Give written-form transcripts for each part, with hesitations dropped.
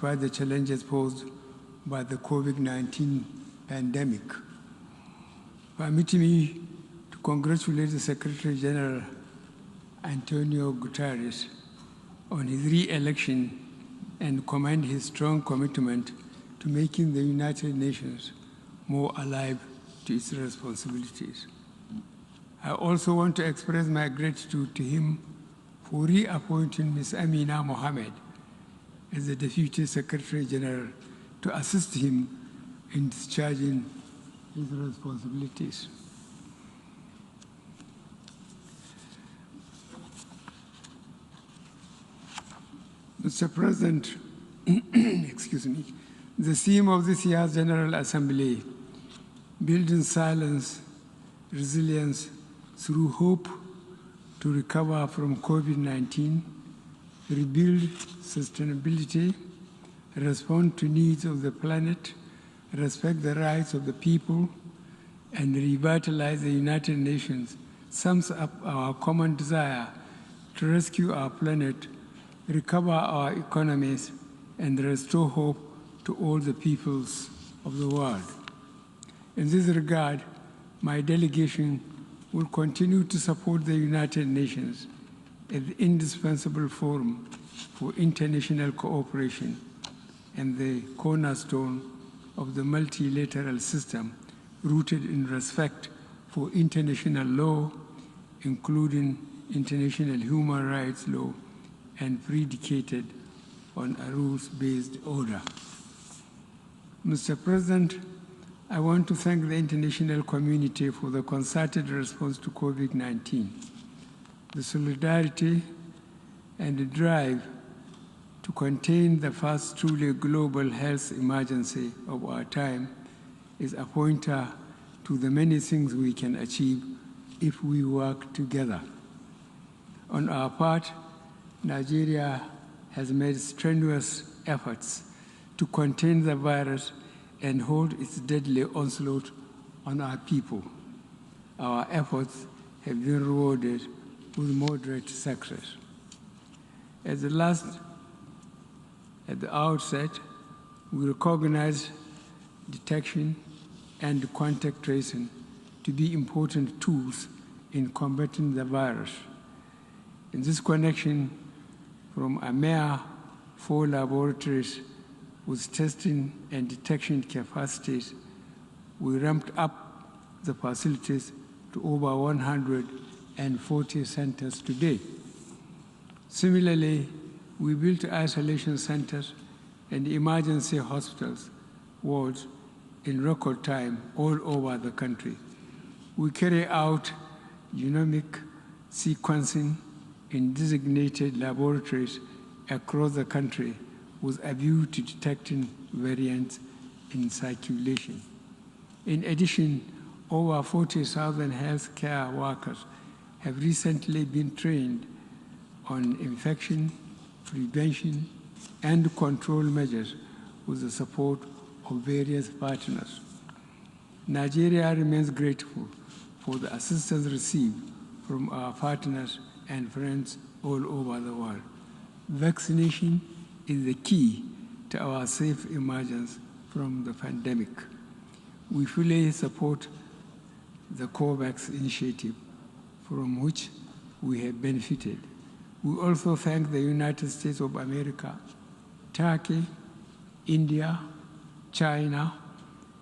by the challenges posed by the COVID-19 pandemic. Permit me to congratulate the Secretary General Antonio Guterres on his re-election and commend his strong commitment to making the United Nations more alive to its responsibilities. I also want to express my gratitude to him for reappointing Ms. Amina Mohammed as the Deputy Secretary General to assist him in discharging his responsibilities. Mr. President, excuse me, the theme of this year's General Assembly, building silence, resilience through hope to recover from COVID-19, rebuild sustainability, respond to needs of the planet, respect the rights of the people, and revitalize the United Nations sums up our common desire to rescue our planet, recover our economies, and restore hope to all the peoples of the world. In this regard, my delegation will continue to support the United Nations as the indispensable forum for international cooperation and the cornerstone of the multilateral system rooted in respect for international law, including international human rights law, and predicated on a rules-based order. Mr. President, I want to thank the international community for the concerted response to COVID-19. The solidarity and the drive to contain the first truly global health emergency of our time is a pointer to the many things we can achieve if we work together. On our part, Nigeria has made strenuous efforts to contain the virus and hold its deadly onslaught on our people. Our efforts have been rewarded with moderate success. At the outset, we recognize detection and contact tracing to be important tools in combating the virus. In this connection, from a mere 4 laboratories with testing and detection capacities, we ramped up the facilities to over 140 centers today. Similarly, we built isolation centers and emergency hospitals wards in record time all over the country. We carry out genomic sequencing in designated laboratories across the country with a view to detecting variants in circulation. In addition, over 40,000 healthcare workers have recently been trained on infection, prevention, and control measures with the support of various partners. Nigeria remains grateful for the assistance received from our partners and friends all over the world. Vaccination is the key to our safe emergence from the pandemic. We fully support the COVAX initiative, from which we have benefited. We also thank the United States of America, Turkey, India, China,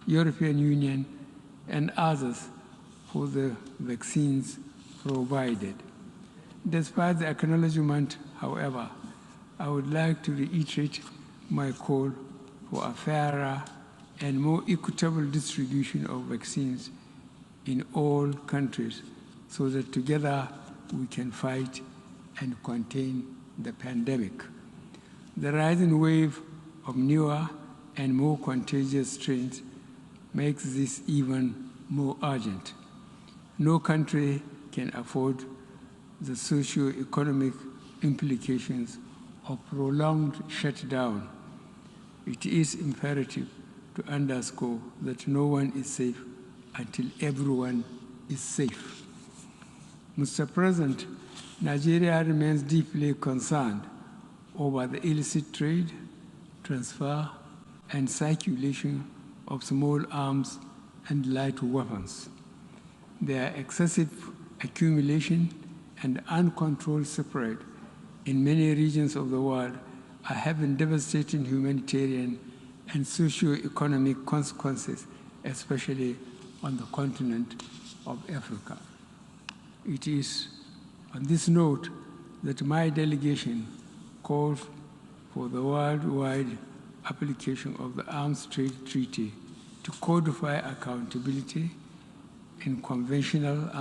European Union, and others for the vaccines provided. Despite the acknowledgement, however, I would like to reiterate my call for a fairer and more equitable distribution of vaccines in all countries so that together we can fight and contain the pandemic. The rising wave of newer and more contagious strains makes this even more urgent. No country can afford the socio-economic implications of prolonged shutdown. It is imperative to underscore that no one is safe until everyone is safe. Mr. President, Nigeria remains deeply concerned over the illicit trade, transfer, and circulation of small arms and light weapons. Their excessive accumulation and uncontrolled spread in many regions of the world are having devastating humanitarian and socio-economic consequences, especially on the continent of Africa. It is on this note that my delegation calls for the worldwide application of the Arms Trade Treaty to codify accountability in conventional arms